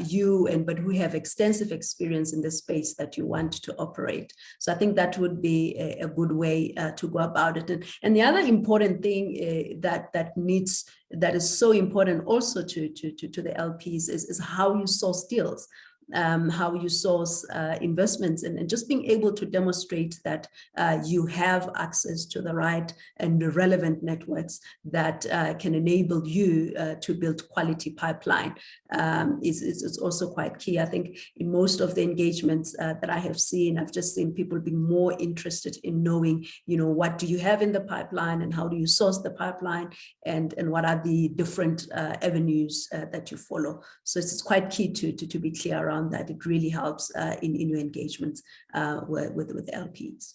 you, but who have extensive experience in the space that you want to operate. So I think that would be a good way to go about it. And the other important thing that is so important also to the LPs is how you source deals. How you source investments, and just being able to demonstrate that you have access to the right and the relevant networks that can enable you to build quality pipeline is also quite key. I think in most of the engagements that I have seen, I've just seen people being more interested in knowing, you know, what do you have in the pipeline, and how do you source the pipeline, and what are the different avenues that you follow. So it's quite key to be clear around that. It really helps in your engagements with LPs.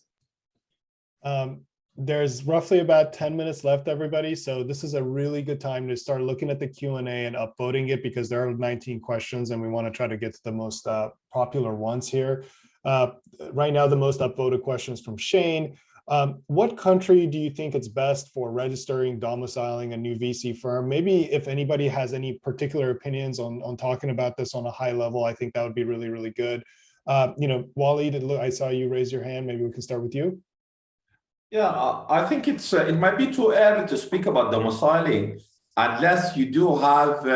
There's roughly about 10 minutes left, everybody. So this is a really good time to start looking at the Q&A and upvoting it, because there are 19 questions and we want to try to get to the most popular ones here. Right now, the most upvoted question is from Shane. What country do you think it's best for registering, domiciling a new VC firm? Maybe if anybody has any particular opinions on talking about this on a high level, I think that would be really, really good. You know, Walied, I saw you raise your hand. Maybe we can start with you. Yeah, I think it might be too early to speak about domiciling unless you do have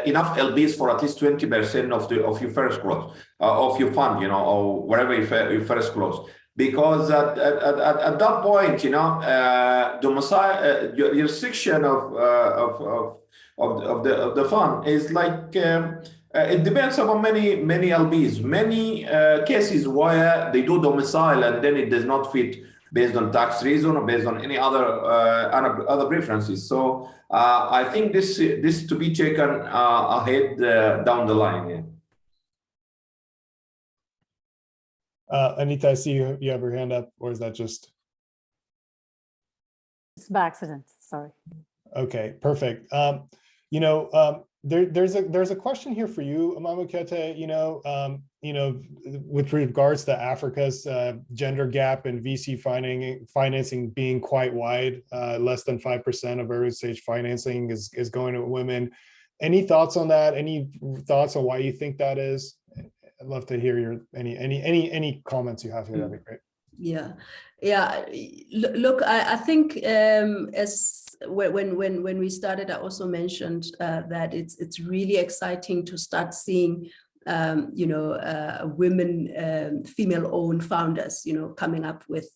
enough LBs for at least 20% of your first close of your fund, you know, or wherever you first close. Because at that point, you know, domicile your section of the fund is like it depends on many LBs, many cases where they do domicile and then it does not fit based on tax reason or based on any other preferences. So I think this to be taken ahead down the line. Yeah. Anitha, I see you have your hand up, or is that just? It's by accident, sorry. Okay, perfect. You know, there's a question here for you, Mamokete. You know, with regards to Africa's gender gap and VC financing being quite wide, less than 5% of early stage financing is going to women. Any thoughts on that? Any thoughts on why you think that is? I'd love to hear your any comments you have here. That'd be great. Yeah. Look, I think as when we started, I also mentioned that it's really exciting to start seeing women, female-owned founders, coming up with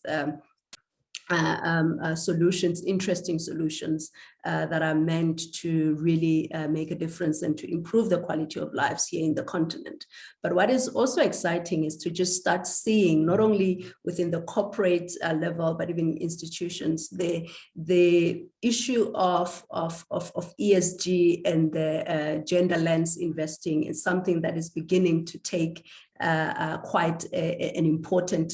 solutions, interesting solutions that are meant to really make a difference and to improve the quality of lives here in the continent. But what is also exciting is to just start seeing, not only within the corporate level, but even institutions, the issue of ESG and the gender lens investing is something that is beginning to take quite an important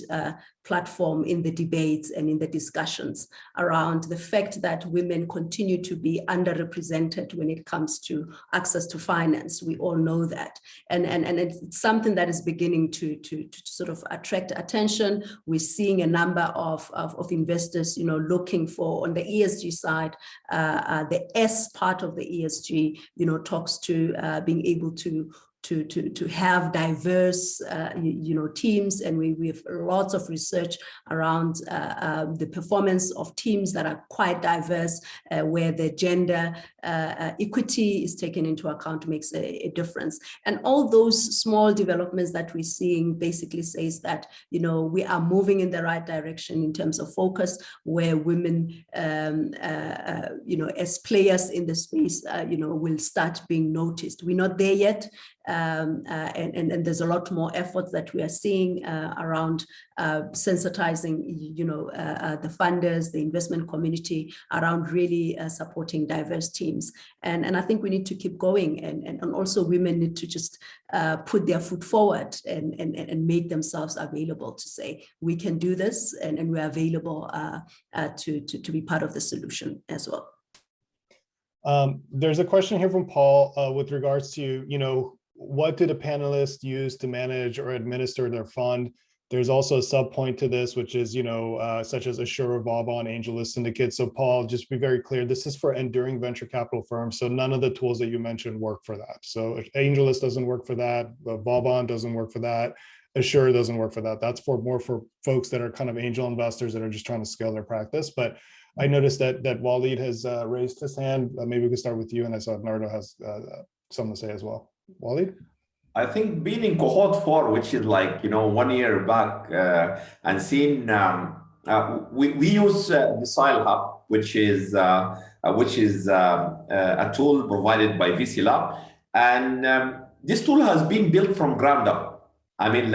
platform in the debates and in the discussions around the fact that women continue to be underrepresented when it comes to access to finance. We all know that. And it's something that is beginning to sort of attract attention. We're seeing a number of investors, looking for, on the ESG side, the S part of the ESG, talks to being able to have diverse, teams, and we have lots of research around the performance of teams that are quite diverse, where the gender equity is taken into account makes a difference. And all those small developments that we're seeing basically says that, we are moving in the right direction in terms of focus, where women, as players in the space, will start being noticed. We're not there yet. And there's a lot more efforts that we are seeing around sensitizing, the funders, the investment community around really supporting diverse teams. And I think we need to keep going, and also women need to just put their foot forward and make themselves available to say, we can do this, and we're available to be part of the solution as well. There's a question here from Paul with regards to, what did a panelist use to manage or administer their fund? There's also a sub point to this, which is, such as Assure, Vauban, AngelList Syndicate. So Paul, just be very clear, this is for enduring venture capital firms. So none of the tools that you mentioned work for that. So AngelList doesn't work for that. Vauban doesn't work for that. Assure doesn't work for that. That's more for folks that are kind of angel investors that are just trying to scale their practice. But I noticed that Walied has raised his hand. Maybe we can start with you. And I saw Nardo has something to say as well. Walied? I think being in cohort 4, which is like, 1 year back, and seeing, we use Decile Hub, which is a tool provided by VC Lab. And this tool has been built from ground up. I mean,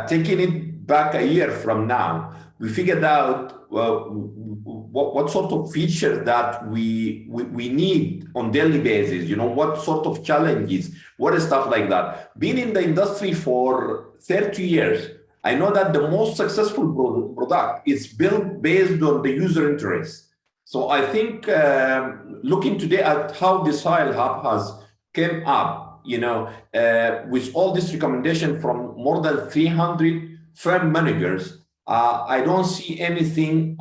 taking it back a year from now, we figured out what sort of features that we need on daily basis, what sort of challenges, what is stuff like that. Being in the industry for 30 years, I know that the most successful product is built based on the user interest. So I think looking today at how Decile Hub has came up, with all this recommendation from more than 300 firm managers, I don't see anything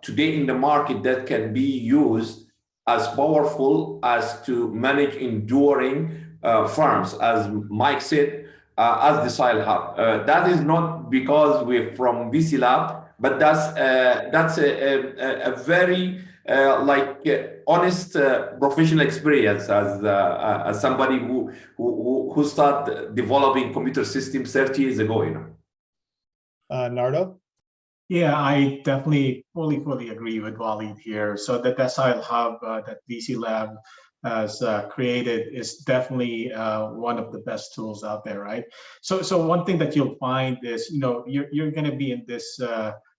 today in the market that can be used as powerful as to manage enduring firms, as Mike said, as Decile Hub. That is not because we're from VC Lab, but that's a very honest professional experience as somebody who started developing computer systems 30 years ago. Nardo? Yeah, I definitely fully agree with Walied here. So the Decile Hub that VC Lab has created is definitely one of the best tools out there, right? So one thing that you'll find is, you're going to be in this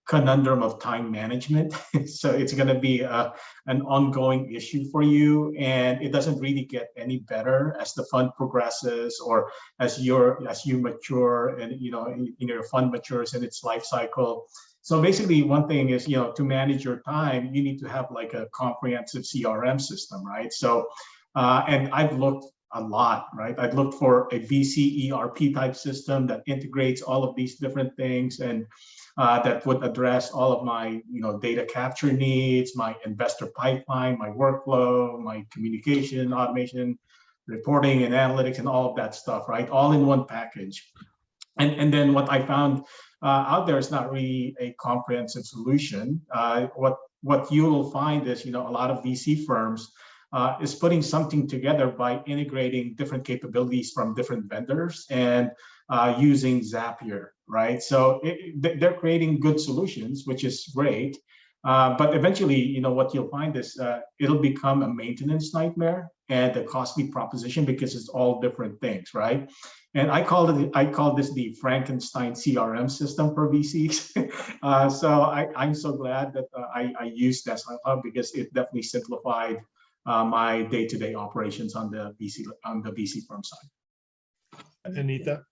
conundrum of time management. So it's going to be an ongoing issue for you, and it doesn't really get any better as the fund progresses or as you mature and your fund matures in its life cycle. So basically, one thing is, to manage your time, you need to have like a comprehensive CRM system, right? So, and I've looked a lot, right? I've looked for a VC ERP type system that integrates all of these different things and that would address all of my, data capture needs, my investor pipeline, my workflow, my communication, automation, reporting and analytics, and all of that stuff, right? All in one package. And then what I found out there is not really a comprehensive solution. What you will find is, a lot of VC firms is putting something together by integrating different capabilities from different vendors and using Zapier, right? So they're creating good solutions, which is great. But eventually, what you'll find is it'll become a maintenance nightmare and a costly proposition because it's all different things, right? And I call this the Frankenstein CRM system for VCs. So I'm so glad that I used Desktop Hub because it definitely simplified my day-to-day operations on the VC firm side. Anitha?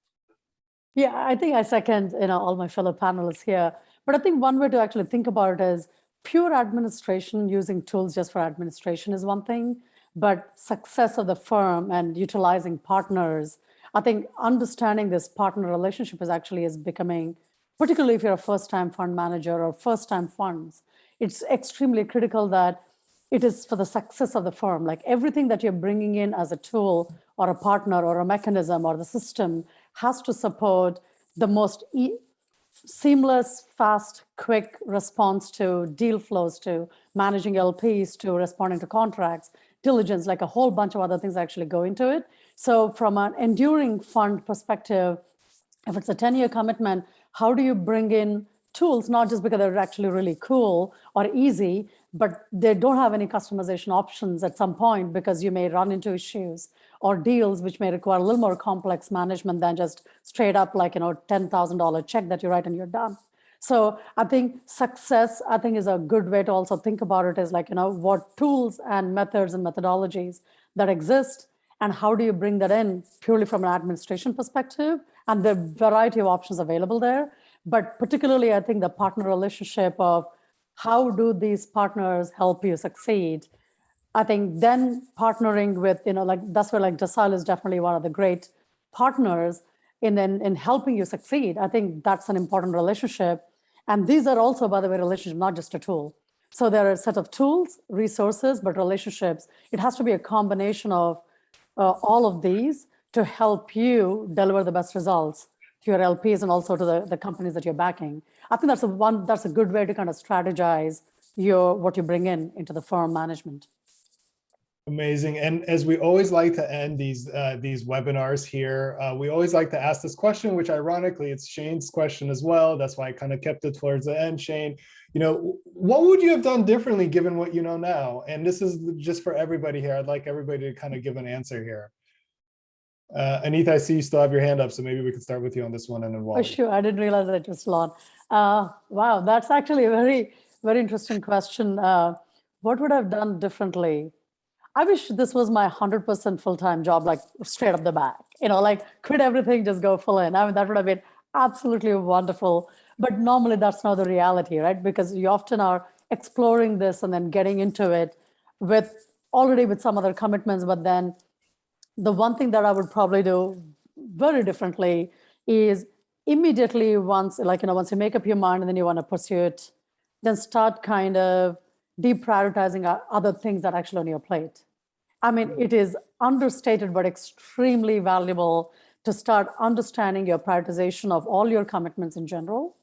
Yeah, I think I second all my fellow panelists here. But I think one way to actually think about it is pure administration using tools just for administration is one thing, but success of the firm and utilizing partners, I think understanding this partner relationship is becoming, particularly if you're a first-time fund manager or first-time funds, it's extremely critical that it is for the success of the firm. Like everything that you're bringing in as a tool or a partner or a mechanism or the system has to support the most seamless, fast, quick response to deal flows, to managing LPs, to responding to contracts, diligence, like a whole bunch of other things actually go into it. So from an enduring fund perspective, if it's a 10-year commitment, how do you bring in tools, not just because they're actually really cool or easy, but they don't have any customization options at some point because you may run into issues or deals which may require a little more complex management than just straight up like, $10,000 check that you write and you're done. So I think success, is a good way to also think about it is like, what tools and methods and methodologies that exist and how do you bring that in purely from an administration perspective and the variety of options available there. But particularly, I think the partner relationship of how do these partners help you succeed? I think then partnering with, that's where like Dassault is definitely one of the great partners in helping you succeed. I think that's an important relationship. And these are also, by the way, relationships, not just a tool. So there are a set of tools, resources, but relationships. It has to be a combination of all of these to help you deliver the best results to your LPs and also to the companies that you're backing. I think that's a good way to kind of strategize what you bring into the firm management. Amazing. And as we always like to end these webinars here, we always like to ask this question, which ironically, it's Shane's question as well. That's why I kind of kept it towards the end, Shane. What would you have done differently given what you know now? And this is just for everybody here. I'd like everybody to kind of give an answer here. Anitha, I see you still have your hand up, so maybe we can start with you on this one and then Walied. Oh, sure. I didn't realize that it was long. Wow, that's actually a very, very interesting question. What would I have done differently? I wish this was my 100% full-time job, like straight up the back, like quit everything, just go full in. That would have been absolutely wonderful. But normally that's not the reality, right? Because you often are exploring this and then getting into it with some other commitments. But then the one thing that I would probably do very differently is immediately once you make up your mind and then you want to pursue it, then start kind of deprioritizing other things that are actually on your plate. It is understated, but extremely valuable to start understanding your prioritization of all your commitments in general,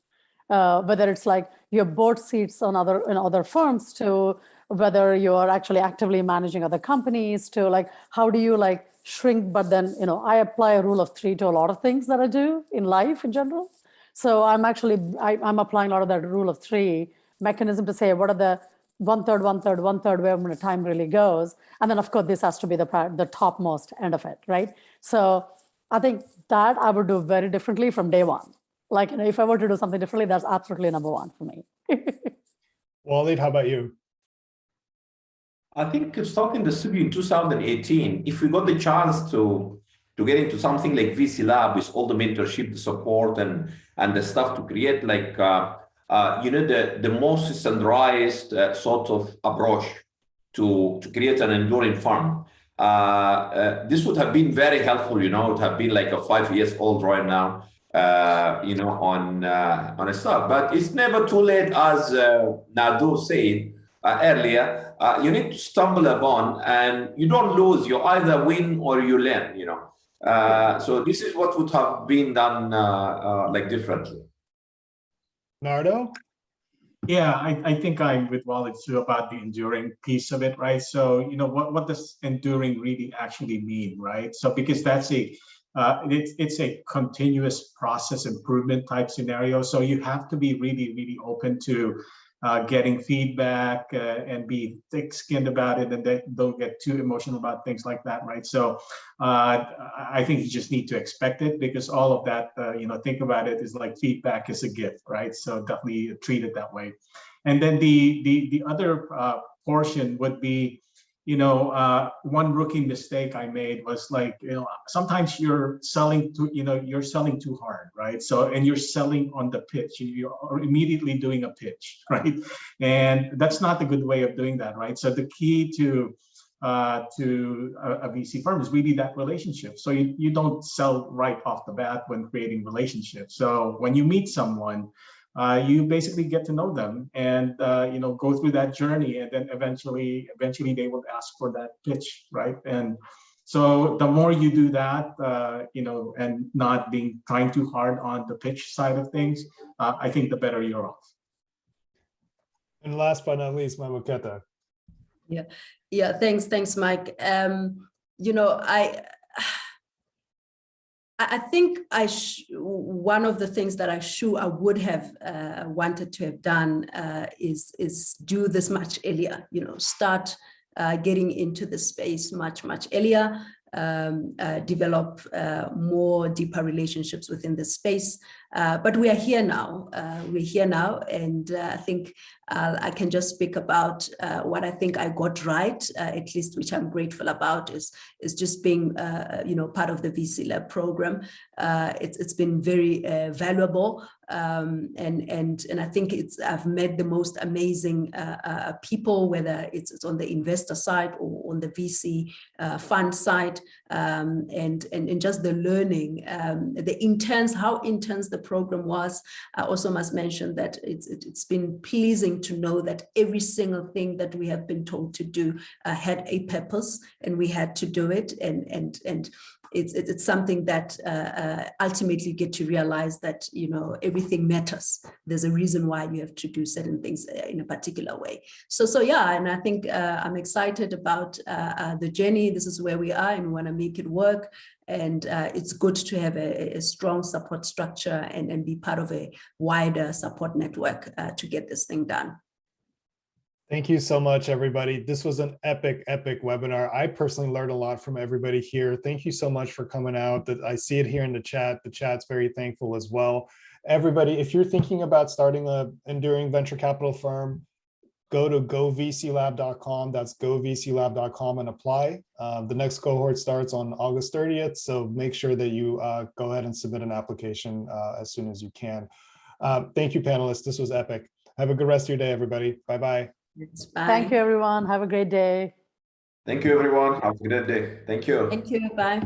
whether it's like your board seats on other firms to whether you're actually actively managing other companies to like, how do you like shrink, but then, I apply a rule of 3 to a lot of things that I do in life in general. So I'm applying a lot of that rule of 3 mechanism to say, what are the 1/3, 1/3, 1/3, where my time really goes. And then of course, this has to be the topmost end of it, right? So I think that I would do very differently from day one. Like, if I were to do something differently, that's absolutely number one for me. Walied, how about you? I think starting the studio in 2018, if we got the chance to get into something like VC Lab with all the mentorship, the support, and the stuff to create like the most standardized sort of approach to create an enduring firm. This would have been very helpful. It would have been like a 5 years old right now. On a start, but it's never too late, as Nardo said earlier. You need to stumble upon, and you don't lose. You either win or you learn. So this is what would have been done like differently. Nardo? Yeah, I think I'm with Walied too about the enduring piece of it, right? So, what does enduring really actually mean, right? So, because that's it's a continuous process improvement type scenario. So you have to be really, really open to getting feedback and be thick-skinned about it, and don't get too emotional about things like that, right? So I think you just need to expect it, because all of that, think about it, is like feedback is a gift, right? So definitely treat it that way. And then the other portion would be, one rookie mistake I made was like, sometimes you're selling too hard, right? So, and you're selling on the pitch, you're immediately doing a pitch, right? And that's not a good way of doing that, right? So the key to a VC firm is really that relationship. So you don't sell right off the bat when creating relationships. So when you meet someone, you basically get to know them, and go through that journey, and then eventually they will ask for that pitch, right? And so the more you do that, and not trying too hard on the pitch side of things, I think the better you're off. And last but not least, Mamokete. Yeah. Thanks, Mike. I think one of the things that I would have wanted to have done is do this much earlier. Start getting into the space much earlier. Develop more deeper relationships within the space. But we are here now. And I think I can just speak about what I think I got right, at least, which I'm grateful about, is just being part of the VC Lab program. It's been very valuable. And I think I've met the most amazing people, whether it's on the investor side or on the VC fund side, and just the learning, how intense the program was. I also must mention that it's been pleasing to know that every single thing that we have been told to do had a purpose, and we had to do it, and it's something that ultimately get to realize that everything matters. There's a reason why you have to do certain things in a particular way. So yeah, and I think I'm excited about the journey. This is where we are, and we want to make it work. And it's good to have a strong support structure and be part of a wider support network to get this thing done. Thank you so much, everybody. This was an epic webinar. I personally learned a lot from everybody here. Thank you so much for coming out. I see it here in the chat. The chat's very thankful as well. Everybody, if you're thinking about starting an enduring venture capital firm, go to govclab.com. That's govclab.com and apply. The next cohort starts on August 30th. So make sure that you go ahead and submit an application as soon as you can. Thank you, panelists. This was epic. Have a good rest of your day, everybody. Bye-bye. Bye. Thank you, everyone. Have a great day. Thank you, everyone. Have a great day. Thank you. Thank you. Bye.